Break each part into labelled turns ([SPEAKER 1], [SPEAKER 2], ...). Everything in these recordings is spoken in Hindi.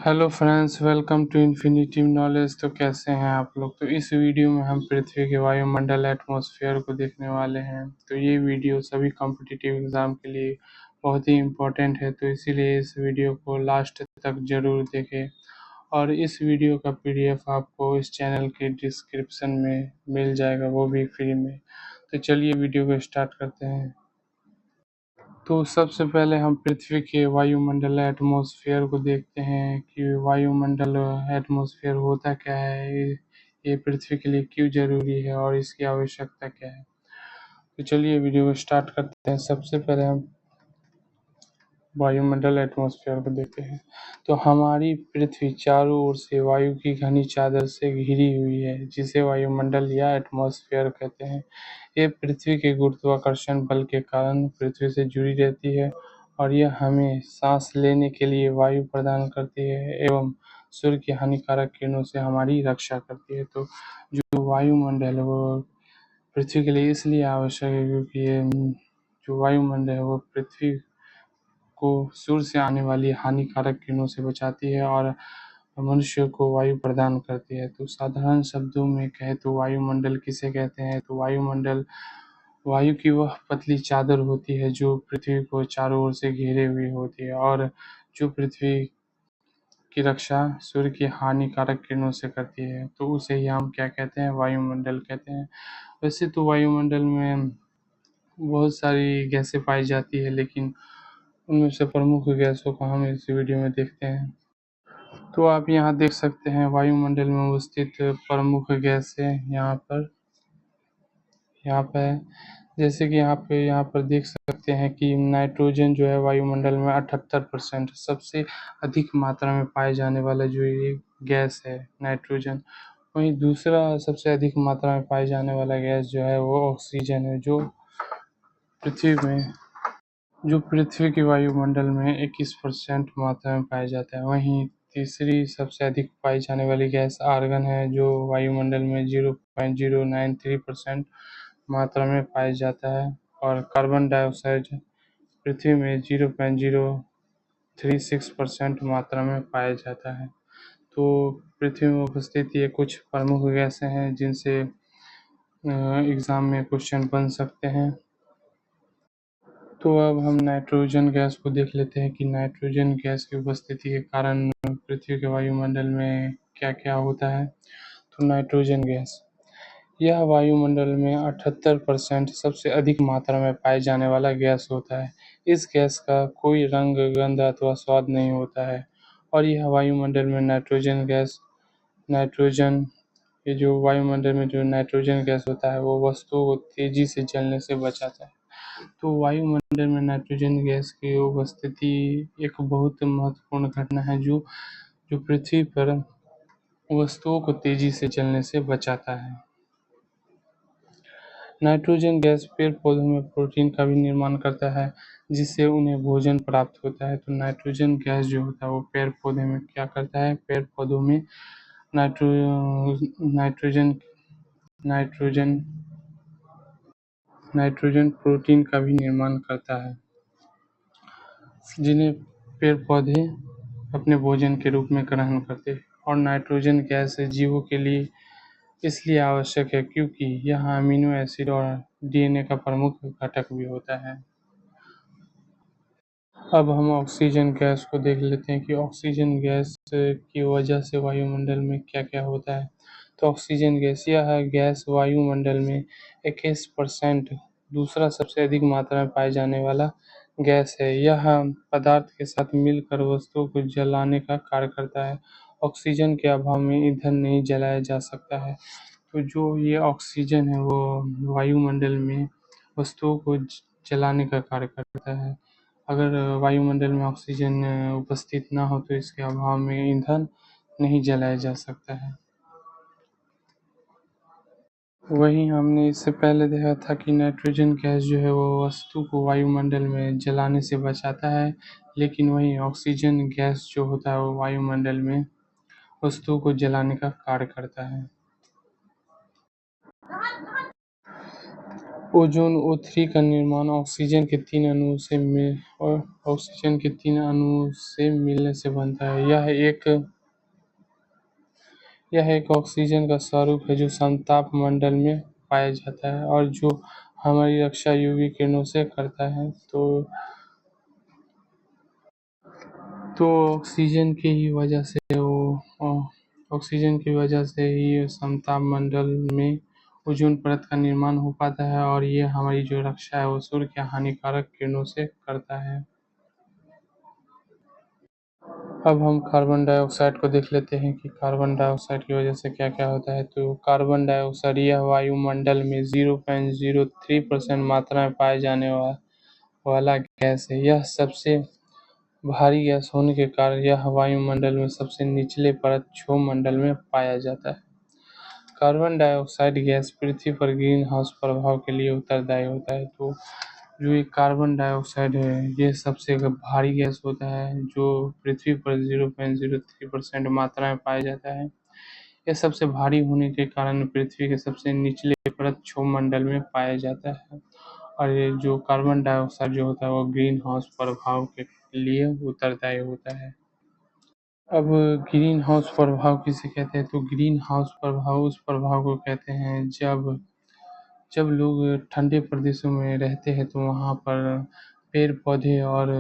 [SPEAKER 1] Hello friends, welcome to infinitive knowledge. तो कैसे हैं आप लोग। तो इस वीडियो में हम पृथ्वी के वायुमंडल एटमॉस्फेयर को देखने वाले हैं। तो ये वीडियो सभी कॉम्पिटिटिव एग्ज़ाम के लिए बहुत ही इम्पोर्टेंट है, तो इसीलिए इस वीडियो को लास्ट तक ज़रूर देखें। और इस वीडियो का पीडीएफ आपको इस चैनल के डिस्क्रिप्शन में मिल जाएगा, वो भी फ्री में। तो चलिए वीडियो को स्टार्ट करते हैं। तो सबसे पहले हम पृथ्वी के वायुमंडल एटमॉस्फेयर को देखते हैं कि वायुमंडल एटमॉस्फेयर होता क्या है, ये पृथ्वी के लिए क्यों ज़रूरी है और इसकी आवश्यकता क्या है। तो चलिए वीडियो को स्टार्ट करते हैं। सबसे पहले हम वायुमंडल एटमॉस्फेयर को देखते हैं। तो हमारी पृथ्वी चारों ओर से वायु की घनी चादर से घिरी हुई है, जिसे वायुमंडल या एटमॉस्फेयर कहते हैं। ये पृथ्वी के गुरुत्वाकर्षण बल के कारण पृथ्वी से जुड़ी रहती है और यह हमें सांस लेने के लिए वायु प्रदान करती है एवं सूर्य की हानिकारक किरणों से हमारी रक्षा करती है। तो जो वायुमंडल है वो पृथ्वी के लिए इसलिए आवश्यक है क्योंकि ये जो वायुमंडल है वो पृथ्वी को सूर्य से आने वाली हानिकारक किरणों से बचाती है और मनुष्य को वायु प्रदान करती है। तो साधारण शब्दों में कहें तो वायुमंडल किसे कहते हैं, तो वायुमंडल वायु की वह पतली चादर होती है जो पृथ्वी को चारों ओर से घेरे हुए होती है और जो पृथ्वी की रक्षा सूर्य की हानिकारक किरणों से करती है। तो उसे ही हम क्या कहते हैं, वायुमंडल कहते हैं। वैसे तो वायुमंडल में बहुत सारी गैसें पाई जाती है, लेकिन उनमें से प्रमुख गैसों को हम इस वीडियो में देखते हैं। तो आप यहाँ देख सकते हैं वायुमंडल में उपस्थित प्रमुख गैसें यहाँ पे जैसे कि यहाँ पर देख सकते हैं कि नाइट्रोजन जो है वायुमंडल में 78% सबसे अधिक मात्रा में पाए जाने वाला जो ये गैस है नाइट्रोजन। वहीं दूसरा सबसे अधिक मात्रा में पाए जाने वाला गैस जो है वो ऑक्सीजन है, जो पृथ्वी के वायुमंडल में 21% मात्रा में पाया जाता है। वहीं तीसरी सबसे अधिक पाई जाने वाली गैस आर्गन है, जो वायुमंडल में 0.093% मात्रा में पाया जाता है और कार्बन डाइऑक्साइड पृथ्वी में 0.036% मात्रा में पाया जाता है। तो पृथ्वी में उपस्थित ये कुछ प्रमुख गैसें हैं जिनसे एग्ज़ाम में क्वेश्चन बन सकते हैं। तो अब हम नाइट्रोजन गैस को देख लेते हैं कि नाइट्रोजन गैस की उपस्थिति के कारण पृथ्वी के वायुमंडल में क्या-क्या होता है। तो नाइट्रोजन गैस, यह वायुमंडल में 78% सबसे अधिक मात्रा में पाए जाने वाला गैस होता है। इस गैस का कोई रंग, गंध अथवा स्वाद नहीं होता है और यह वायुमंडल में नाइट्रोजन ये जो वायुमंडल में जो नाइट्रोजन गैस होता है वो वस्तुओं को तेजी से जलने से बचाता है। तो वायुमंडल में नाइट्रोजन गैस की उपस्थिति एक बहुत महत्वपूर्ण घटना है जो पृथ्वी पर वस्तुओं को तेजी से जलने से बचाता है। नाइट्रोजन गैस पेड़-पौधों में प्रोटीन का भी निर्माण करता है, जिससे उन्हें भोजन प्राप्त होता है। तो नाइट्रोजन गैस जो होता है वो पेड़-पौधे में क्या करता है, पेड़-पौधों में nitro nitrogen nitrogen nitrogen protein का भी निर्माण करता है, जिन्हें पेड़-पौधे अपने भोजन के रूप में ग्रहण करते हैं। और नाइट्रोजन गैस जीवों के लिए इसलिए आवश्यक है क्योंकि यह अमीनो एसिड और डीएनए का प्रमुख घटक भी होता है। अब हम ऑक्सीजन गैस को देख लेते हैं कि ऑक्सीजन गैस की वजह से वायुमंडल में क्या-क्या होता है। तो ऑक्सीजन गैस, यह गैस वायुमंडल में 21% दूसरा सबसे अधिक मात्रा में पाए जाने वाला गैस है। यह पदार्थ के साथ मिलकर वस्तुओं को जलाने का कार्य करता है। ऑक्सीजन के अभाव में ईंधन नहीं जलाया जा सकता है। तो जो ये ऑक्सीजन है वो वायुमंडल में वस्तुओं को जलाने का कार्य करता है। अगर वायुमंडल में ऑक्सीजन उपस्थित ना हो तो इसके अभाव में ईंधन नहीं जलाया जा सकता है। वहीं हमने इससे पहले देखा था कि नाइट्रोजन गैस जो है वो वस्तु को वायुमंडल में जलाने से बचाता है, लेकिन वहीं ऑक्सीजन गैस जो होता है वो वायुमंडल में वस्तुओं को जलाने का कार्य करता है। ओजोन O3 का निर्माण ऑक्सीजन के 3 अणुओं से मिलने से बनता है। यह एक ऑक्सीजन का स्वरूप है जो समताप मंडल में पाया जाता है और जो हमारी रक्षा यूवी किरणों से करता है। तो ऑक्सीजन की वजह से ही समताप मंडल में ओजोन परत का निर्माण हो पाता है और ये हमारी जो रक्षा है वो सूर्य के हानिकारक किरणों से करता है। अब हम कार्बन डाइऑक्साइड को देख लेते हैं कि कार्बन डाइऑक्साइड की वजह से क्या क्या होता है। तो कार्बन डाइऑक्साइड यह वायुमंडल में 0.03% मात्रा में पाए जाने वाला गैस है। यह सबसे भारी गैस होने के कारण यह वायुमंडल में सबसे निचले परत क्षोभमंडल में पाया जाता है। कार्बन डाइऑक्साइड गैस पृथ्वी पर ग्रीन हाउस प्रभाव के लिए उत्तरदायी होता है। तो जो ये कार्बन डाइऑक्साइड है ये सबसे भारी गैस होता है जो पृथ्वी पर 0.03% मात्रा में पाया जाता है। यह सबसे भारी होने के कारण पृथ्वी के सबसे निचले परत क्षोभमंडल में पाया जाता है और ये जो कार्बन डाइऑक्साइड जो होता है वो ग्रीन हाउस प्रभाव के लिए उत्तरदायी होता है। अब ग्रीन हाउस प्रभाव किसे कहते हैं? तो ग्रीन हाउस प्रभाव उस प्रभाव को कहते हैं जब जब लोग ठंडे प्रदेशों में रहते हैं तो वहाँ पर पेड़ पौधे और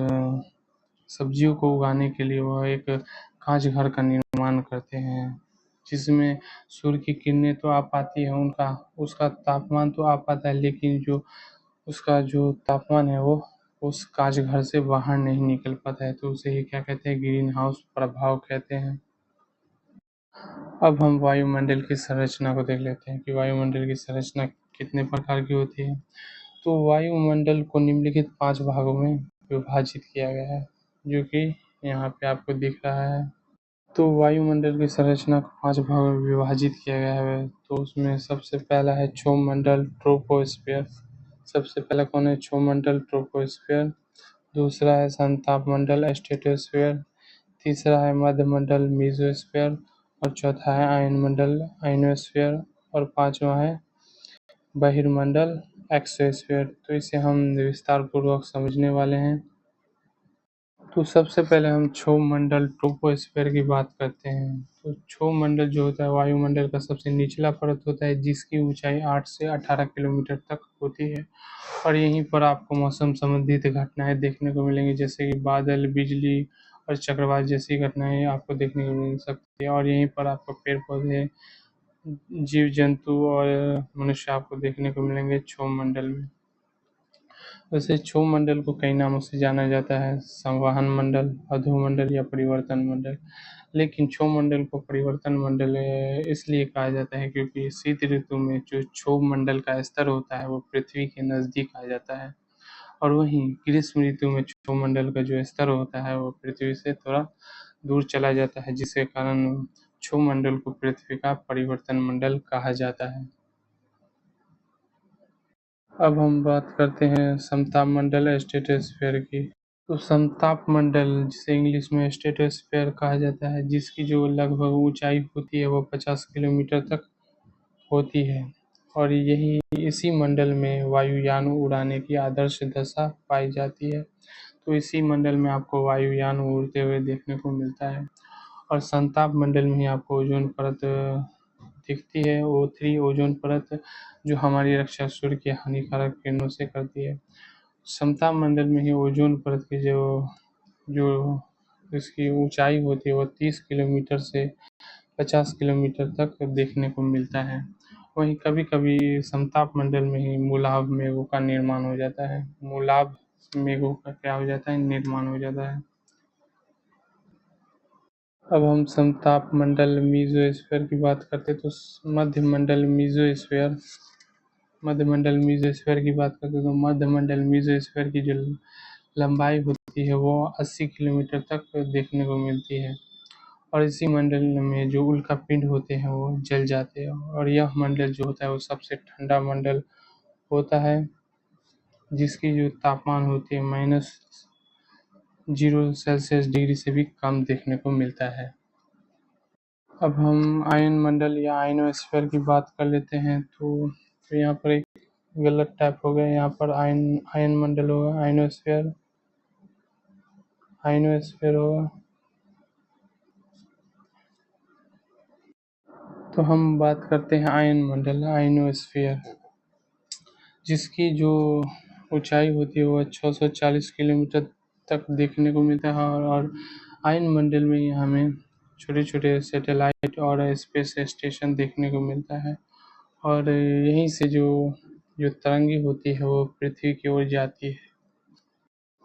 [SPEAKER 1] सब्जियों को उगाने के लिए वह एक कांच घर का निर्माण करते हैं जिसमें सूर्य की किरणें तो आ पाती है, उनका उसका तापमान तो आ पाता है लेकिन जो उसका जो तापमान है वो उस कांच घर से बाहर नहीं निकल पाता है। तो उसे ही क्या कहते हैं? ग्रीन हाउस प्रभाव कहते हैं। अब हम वायुमंडल की संरचना को देख लेते हैं कि वायुमंडल की संरचना कितने प्रकार की होती है। तो वायुमंडल को निम्नलिखित 5 भागों में विभाजित किया गया है जो कि यहाँ पे आपको दिख रहा है। तो वायुमंडल की संरचना को 5 भागों में विभाजित किया गया है। तो उसमें सबसे पहला है क्षोभमंडल ट्रोपोस्फियर। सबसे पहला कौन है? क्षोभमंडल ट्रोपोस्फियर। दूसरा है समताप मंडल स्ट्रेटोस्फियर। तीसरा है मध्यमंडल मेसोस्फियर और चौथा है आयनमंडल आयनोस्फियर और पांचवा है बहिर्मंडल एक्सोस्फियर। तो इसे हम विस्तार पूर्वक समझने वाले हैं। तो सबसे पहले हम क्षोभमंडल ट्रोपोस्फियर की बात करते हैं। तो क्षोभमंडल जो होता है वायुमंडल का सबसे निचला परत होता है जिसकी ऊंचाई 8 से 18 किलोमीटर तक होती है और यहीं पर आपको मौसम संबंधित घटनाएं देखने को मिलेंगी जैसे कि बादल, बिजली और चक्रवात जैसी घटनाएं आपको देखने को मिल सकती है और यहीं पर आपको पेड़ पौधे, जीव जंतु और मनुष्य आपको देखने को मिलेंगे क्षोभमंडल में। वैसे क्षोभमंडल को कई नामों से जाना जाता है, संवहन मंडल, अधोमंडल या परिवर्तन मंडल। लेकिन क्षोभमंडल को परिवर्तन मंडल इसलिए कहा जाता है क्योंकि शीत ऋतु में जो क्षोभमंडल का स्तर होता है वो पृथ्वी के नजदीक आ जाता है और वहीं ग्रीष्म ऋतु में क्षोभमंडल का जो स्तर होता है वो पृथ्वी से थोड़ा दूर चला जाता है जिसके कारण क्षोभमंडल को पृथ्वी का परिवर्तन मंडल कहा जाता है। अब हम बात करते हैं समताप मंडल स्ट्रेटोस्फीयर की। तो समताप मंडल जिसे इंग्लिश में स्ट्रेटोस्फीयर कहा जाता है जिसकी जो लगभग ऊंचाई होती है वो 50 किलोमीटर तक होती है और यही इसी मंडल में वायुयान उड़ाने की आदर्श दशा पाई जाती है। तो इसी मंडल में आपको वायुयान उड़ते हुए देखने को मिलता है और समताप मंडल में ही आपको ओजोन परत दिखती है, O3 ओजोन परत जो हमारी रक्षा सूर्य की हानिकारक किरणों से करती है। समताप मंडल में ही ओजोन परत की जो जो इसकी ऊंचाई होती है वो 30 किलोमीटर से 50 किलोमीटर तक देखने को मिलता है। वहीं कभी कभी समताप मंडल में ही मूलाभ मेघों का निर्माण हो जाता है। मूलाभ मेघों का क्या हो जाता है? निर्माण हो जाता है। अब हम समताप मंडल मीजोस्फीयर की बात करते हैं। तो मध्यमंडल मीजोस्फीयर की बात करते हैं तो मध्यमंडल मीजोस्फीयर की जो लंबाई होती है वो 80 किलोमीटर तक देखने को मिलती है और इसी मंडल में जो उल्कापिंड होते हैं वो जल जाते हैं और यह मंडल जो होता है वो सबसे ठंडा मंडल होता है जिसकी जो तापमान होती है -0 डिग्री से भी कम देखने को मिलता है। अब हम आयन मंडल या आयनोस्फीयर की बात कर लेते हैं। तो यहाँ पर एक गलत टाइप हो गया, यहाँ पर आयन आयन मंडल होगा, आयनोस्फीयर, आयनोस्फीयर होगा। तो हम बात करते हैं आयन मंडल, आयनोस्फीयर, जिसकी जो ऊंचाई होती है वह 640 किलोमीटर तक देखने को मिलता है। और आयन मंडल में ही हमें छोटे छोटे सैटेलाइट और स्पेस स्टेशन देखने को मिलता है। और यहीं से जो जो तरंगे होती है वो पृथ्वी की ओर जाती है।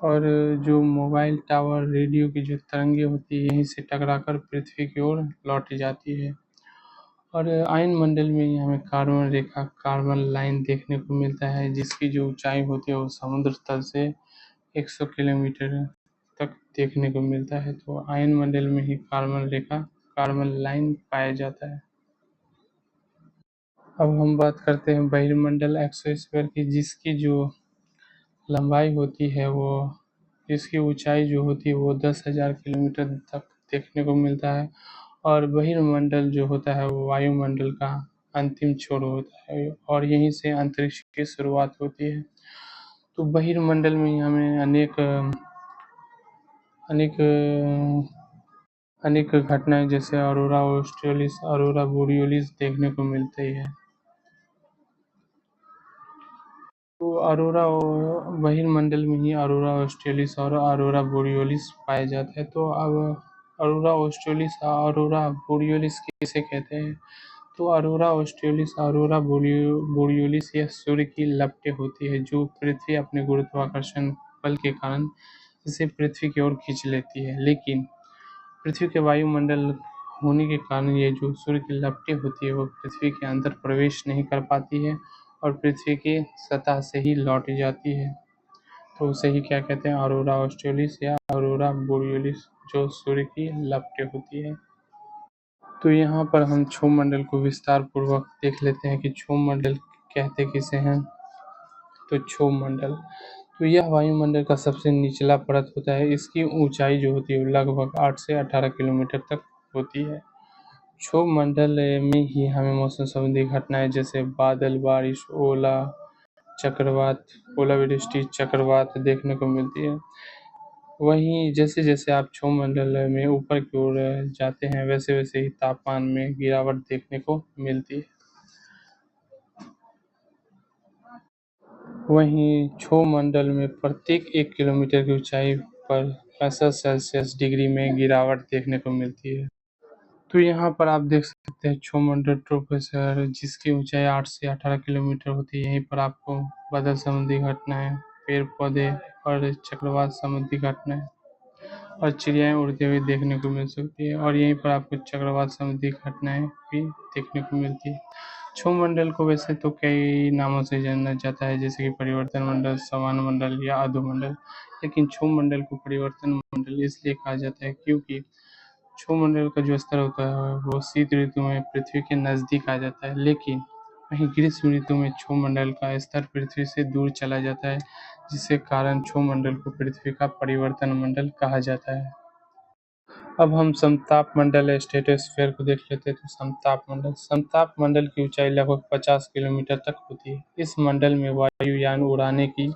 [SPEAKER 1] और जो मोबाइल टावर रेडियो की जो तरंगे होती है यहीं से टकराकर पृथ्वी की ओर लौट जाती है। और आयन मंडल में ही हमें कार्बन रेखा, कार्बन लाइन देखने को मिलता है, जिसकी जो ऊंचाई होती है वो समुद्र तल से 100 किलोमीटर तक देखने को मिलता है। तो आयन मंडल में ही कार्बन रेखा, कार्बन लाइन पाया जाता है। अब हम बात करते हैं बहिर्मंडल एक्सोस्फीयर की, जिसकी जो लंबाई होती है वो, इसकी ऊंचाई जो होती है वो 10,000 किलोमीटर तक देखने को मिलता है। और बहिर्मंडल जो होता है वो वायुमंडल का अंतिम छोर होता है और यहीं से अंतरिक्ष की शुरुआत होती है। तो बहिर्मंडल में हमें अनेक अनेक अनेक घटनाएं जैसे अरोरा ऑस्ट्रेलिस, अरोरा बोरियोलिस देखने को मिलती है। तो अरोरा बहिर्मंडल में ही अरोरा ऑस्ट्रेलिस और अरोरा बोरियोलिस पाया जाता है। तो अब अरोरा ऑस्ट्रेलिस, अरोरा बोरियोलिस किसे कहते हैं? तो अरोरा ऑस्ट्रेलिस, अरोरा बोरियोलिस यह सूर्य की लपटें होती है जो पृथ्वी अपने गुरुत्वाकर्षण बल के कारण इसे पृथ्वी की ओर खींच लेती है। लेकिन पृथ्वी के वायुमंडल होने के कारण ये जो सूर्य की लपटें होती है वो पृथ्वी के अंदर प्रवेश नहीं कर पाती है और पृथ्वी की सतह से ही लौट जाती है। तो उसे ही क्या कहते हैं? अरोरा ऑस्ट्रेलिस या अरोरा बोरियोलिस, जो सूर्य की लपटें होती है। तो यहाँ पर हम क्षोभ मंडल को विस्तार पूर्वक देख लेते हैं कि क्षोभ मंडल कहते किसे हैं। तो क्षोभ मंडल, तो यह वायुमंडल का सबसे निचला परत होता है। इसकी ऊंचाई जो होती है लगभग 8 से 18 किलोमीटर तक होती है। क्षोभ मंडल में ही हमें मौसम संबंधी घटनाएं जैसे बादल, बारिश, ओला, चक्रवात, ओलावृष्टि, चक्रवात देखने को मिलती है। वहीं जैसे जैसे आप क्षोभ मंडल में ऊपर की ओर जाते हैं वैसे वैसे ही तापमान में गिरावट देखने को मिलती है। वहीं क्षोभ मंडल में प्रत्येक 1 किलोमीटर की ऊंचाई पर 65 सेल्सियस डिग्री में गिरावट देखने को मिलती है। तो यहाँ पर आप देख सकते हैं क्षोभ मंडल ट्रोपोस्फीयर, जिसकी ऊंचाई 8 से 18 किलोमीटर होती है। यहीं पर आपको बादल संबंधी घटनाएं, पेड़ पौधे और चक्रवात संबंधी घटनाएं और चिड़ियाएं उड़ते हुए देखने को मिल सकती है। और यहीं पर आपको चक्रवात संबंधी घटनाएं भी देखने को मिलती है। क्षोभ मंडल को वैसे तो कई नामों से जाना जाता है, जैसे कि परिवर्तन मंडल, समान मंडल या अधोमंडल। लेकिन क्षोभ मंडल को परिवर्तन मंडल इसलिए कहा जाता है क्योंकि क्षोभमंडल का जो स्तर होता है वो शीत ऋतु में पृथ्वी के नज़दीक आ जाता है, लेकिन वहीं ग्रीष्म ऋतु में क्षोभमंडल का स्तर पृथ्वी से दूर चला जाता है, जिसके कारण क्षोभमंडल को पृथ्वी का परिवर्तन मंडल कहा जाता है। अब हम समताप मंडल स्ट्रेटोस्फीयर को देख लेते हैं। तो समताप मंडल की ऊंचाई लगभग 50 किलोमीटर तक होती है। इस मंडल में वायुयान उड़ाने की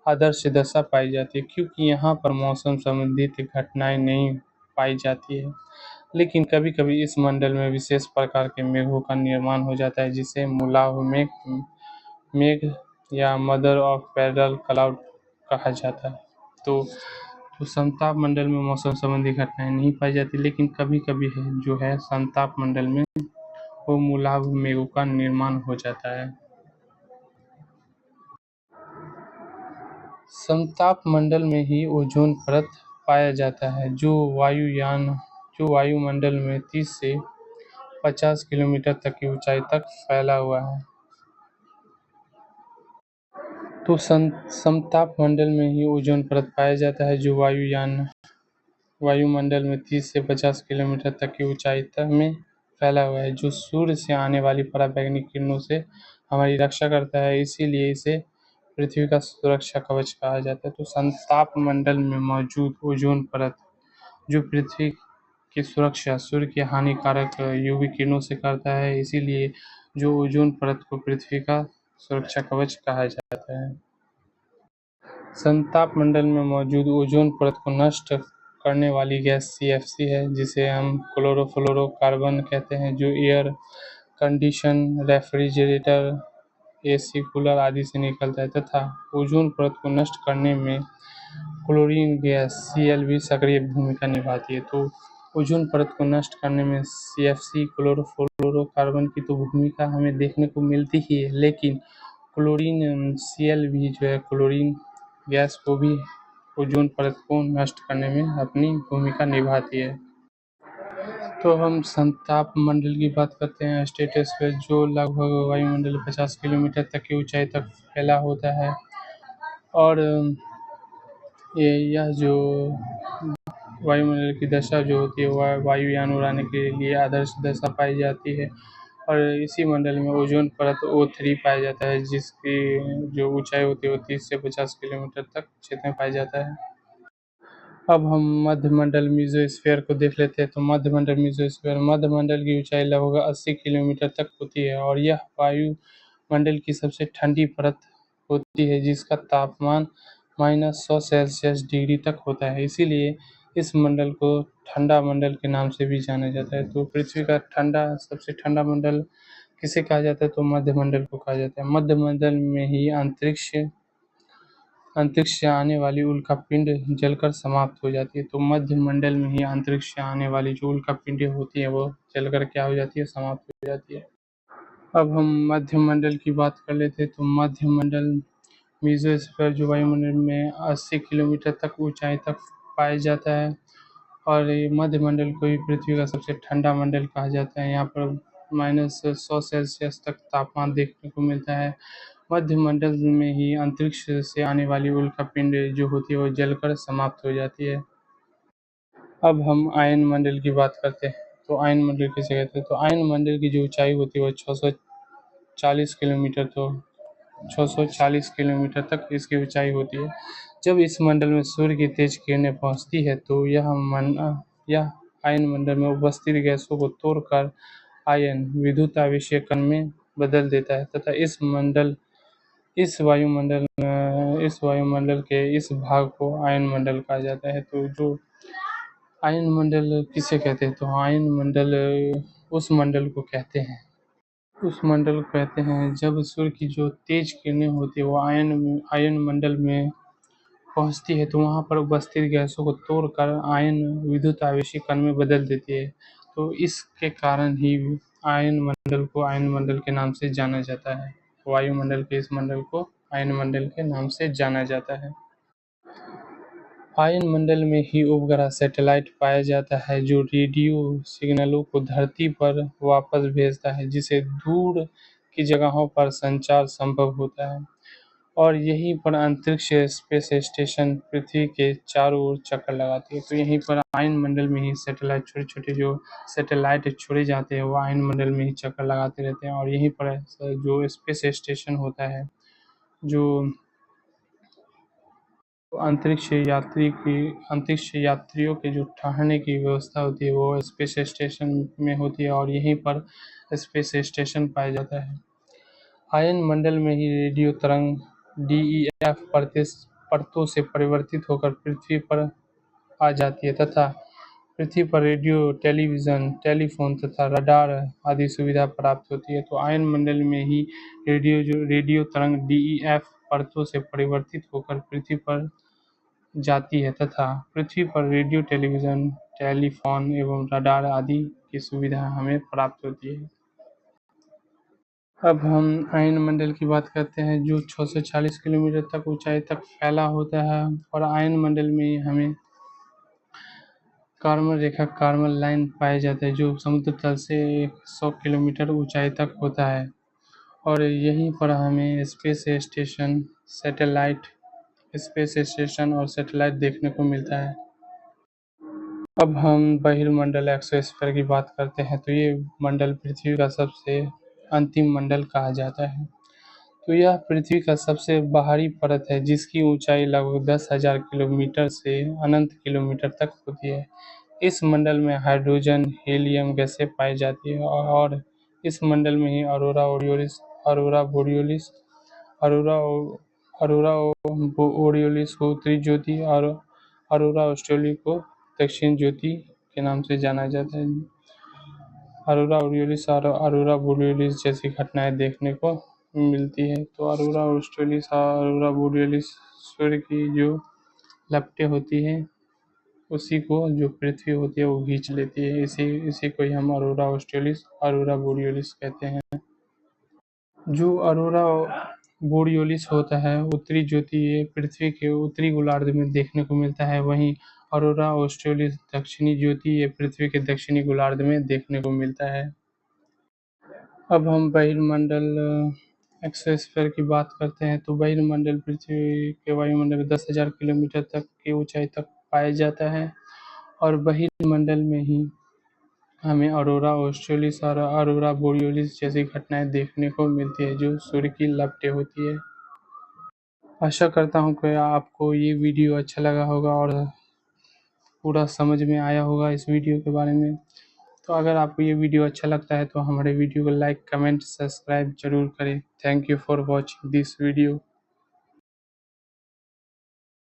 [SPEAKER 1] आदर्श दशा पाई जाती है क्योंकि यहाँ पर मौसम संबंधित घटनाएं नहीं पाई जाती है। लेकिन कभी-कभी इस मंडल में विशेष प्रकार के मेघों का निर्माण हो जाता है, जिसे मूलाभ मेघ मेघ या मदर ऑफ पेरिडल क्लाउड कहा जाता है। तो समताप मंडल में मौसम संबंधी घटनाएं नहीं पाई जाती, लेकिन कभी-कभी है जो है समताप मंडल में वो मूलाभ मेघों का निर्माण हो जाता है। समताप मंडल में ही ओजोन परत पाया जाता है, जो वायुमंडल में 30 से 50 किलोमीटर तक की ऊंचाई तक फैला हुआ है। तो समताप मंडल में ही ओजोन परत पाया जाता है, जो वायुमंडल में 30 से 50 किलोमीटर तक की ऊंचाई तक में फैला हुआ है, जो सूर्य से आने वाली पराबैंगनी किरणों से हमारी रक्षा करता है। इसीलिए इसे पृथ्वी का सुरक्षा कवच कहा जाता है। तो समताप मंडल में मौजूद ओजोन परत जो पृथ्वी की सुरक्षा सूर्य की हानिकारक यूवी किरणों से करता है, इसीलिए जो ओजोन परत को पृथ्वी का सुरक्षा कवच कहा जाता है। संताप मंडल में मौजूद ओजोन परत को नष्ट करने वाली गैस CFC है, जिसे हम क्लोरोफ्लोरोकार्बन कहते हैं, जो air condition, refrigerator, AC cooler आदि से निकलता है, तथा ओजोन परत को नष्ट करने में क्लोरीन गैस Cl भी सक्रिय भूमिका निभाती है। तो ओजोन परत को नष्ट करने में CFC क्लोरोफ्लोरोकार्बन की तो भूमिका हमें देखने को मिलती ही है, लेकिन क्लोरीन Cl भी जो है क्लोरीन गैस को भी ओजोन परत को नष्ट करने में अपनी भूमिका निभाती है। तो हम संताप मंडल की बात करते हैं, स्ट्रेटोस्फीयर, जो लगभग वायुमंडल 50 किलोमीटर तक की ऊंचाई तक फैला होता है। और यह जो वायुमंडल की दशा जो होती है वह वायुयान उड़ाने के लिए आदर्श दशा पाई जाती है। और इसी मंडल में ओजोन परत O3 पाया जाता है, जिसकी जो ऊंचाई होती है वो 30 से 50 किलोमीटर तक क्षेत्र में पाया जाता है। अब हम मध्यमंडल मीजोस्फीयर को देख लेते हैं। तो मध्यमंडल की ऊंचाई लगभग 80 किलोमीटर तक होती है, और यह वायुमंडल की सबसे ठंडी परत होती है, जिसका तापमान -100 डिग्री तक होता है। इसीलिए इस मंडल को ठंडा मंडल के नाम से भी जाना जाता है। तो पृथ्वी का सबसे ठंडा मंडल किसे कहा जाता है? तो मध्यमंडल को कहा जाता है। मध्यमंडल में ही अंतरिक्ष से आने वाली उल्कापिंड जलकर समाप्त हो जाती है। तो मध्यमंडल में ही अंतरिक्ष से आने वाली जो उल्कापिंडें होती हैं वो जलकर क्या हो जाती है? समाप्त हो जाती है। अब हम मध्यमंडल की बात कर लेते हैं। तो मध्यमंडल मेसोस्फीयर जो वायुमंडल में 80 किलोमीटर तक ऊंचाई तक पाया जाता है, और ये मध्यमंडल को ही पृथ्वी का सबसे ठंडा मंडल कहा जाता है। यहाँ पर -100 तक तापमान देखने को मिलता है। मध्यमंडल में ही अंतरिक्ष से आने वाली उल्कापिंड जो होती है वो जलकर समाप्त हो जाती है। अब हम आयन मंडल की बात करते हैं। तो आयन मंडल किसे कहते हैं? तो आयन मंडल की जो ऊंचाई होती है वो 640 किलोमीटर तो 640 किलोमीटर तक इसकी ऊंचाई होती है। जब इस मंडल में सूर्य की तेज किरणें पहुंचती है तो यह आयन मंडल में उपस्थित गैसों को तोड़कर आयन विद्युत आवेशीय कण में बदल देता है, तथा इस वायुमंडल के इस भाग को आयन मंडल कहा जाता है। तो जो आयन मंडल किसे कहते हैं? तो आयन मंडल उस मंडल को कहते हैं जब सूर्य की जो तेज किरणें होती है वो आयन मंडल में पहुंचती है, तो वहां पर उपस्थित गैसों को तोड़कर आयन विद्युत आवेशीय कण में बदल देती है। तो इसके कारण ही आयन मंडल को आयन मंडल के नाम से जाना जाता है। वायुमंडल के इस मंडल को आयन मंडल के नाम से जाना जाता है। आयन मंडल में ही उपग्रह सैटेलाइट पाया जाता है, जो रेडियो सिग्नलों को धरती पर वापस भेजता है, जिससे दूर की जगहों पर संचार संभव होता है। और यहीं पर अंतरिक्ष स्पेस स्टेशन पृथ्वी के चारों ओर चक्कर लगाती है। तो यहीं पर आयन मंडल में ही छोटे छोटे जो सैटेलाइट छोड़े जाते हैं वो आयन मंडल में ही चक्कर लगाते रहते हैं, और यहीं पर जो स्पेस स्टेशन होता है, जो अंतरिक्ष यात्रियों के जो ठहरने की व्यवस्था होती है वो स्पेस स्टेशन में होती है, और यहीं पर स्पेस स्टेशन पाया जाता है। आयन मंडल में ही रेडियो तरंग DEF परतों से परिवर्तित होकर पृथ्वी पर आ जाती है, तथा पृथ्वी पर रेडियो, टेलीविज़न, टेलीफोन तथा रडार आदि सुविधा प्राप्त होती है। तो आयन मंडल में ही रेडियो तरंग DEF परतों से परिवर्तित होकर पृथ्वी पर जाती है, तथा पृथ्वी पर रेडियो, टेलीविज़न, टेलीफोन एवं रडार आदि की सुविधा हमें प्राप्त होती है। अब हम आयन मंडल की बात करते हैं, जो 640 किलोमीटर तक ऊंचाई तक फैला होता है, और आयन मंडल में हमें कार्बन लाइन पाया जाता है, जो समुद्र तल से 100 किलोमीटर ऊंचाई तक होता है। और यहीं पर हमें स्पेस स्टेशन और सैटेलाइट देखने को मिलता है। अब हम बहिर्मंडल एक्सोस्फीयर की बात करते हैं। तो ये मंडल पृथ्वी का सबसे अंतिम मंडल कहा जाता है। तो यह पृथ्वी का सबसे बाहरी परत है, जिसकी ऊंचाई लगभग 10,000 किलोमीटर से अनंत किलोमीटर तक होती है। इस मंडल में हाइड्रोजन, हीलियम गैसें पाई जाती है, और इस मंडल में ही अरोरा बोरियोलिस अरोरा अरोरा बोरियोलिस को उत्तरी ज्योति और अरोरा ऑस्ट्रेलिया को दक्षिण ज्योति के नाम से जाना जाता है। अरोरा ओरियोलिस और अरोरा बोरियोलिस जैसी घटनाएं देखने को मिलती है। तो अरोरा ऑस्ट्रेलिस और अरोरा बोरियोलिस सूर्य की जो लपटें होती हैं उसी को जो पृथ्वी होती है वो खींच लेती है। इसी इसी को ही हम अरोरा ऑस्ट्रेलिस अरोरा बोरियोलिस कहते हैं। जो अरोरा बोरियोलिस होता है उत्तरी ज्योति ये पृथ्वी के उत्तरी गोलार्ध में देखने को मिलता है। वहीं अरोरा ऑस्ट्रेलिस दक्षिणी ज्योति ये पृथ्वी के दक्षिणी गोलार्ध में देखने को मिलता है। अब हम बहिर्मंडल एक्सोस्फीयर की बात करते हैं। तो बहिर्मंडल पृथ्वी के वायुमंडल में 10,000 किलोमीटर तक की ऊंचाई तक पाया जाता है और बहिर्मंडल में ही हमें अरोरा ऑस्ट्रेलिस और अरोरा बोरियोलिस जैसी घटनाएं देखने को मिलती है जो सूर्य की लपटें होती है। आशा करता हूँ कि आपको ये वीडियो अच्छा लगा होगा और पूरा समझ में आया होगा इस वीडियो के बारे में। तो अगर आपको ये वीडियो अच्छा लगता है तो हमारे वीडियो को लाइक, कमेंट, सब्सक्राइब जरूर करें। Thank you for watching this video.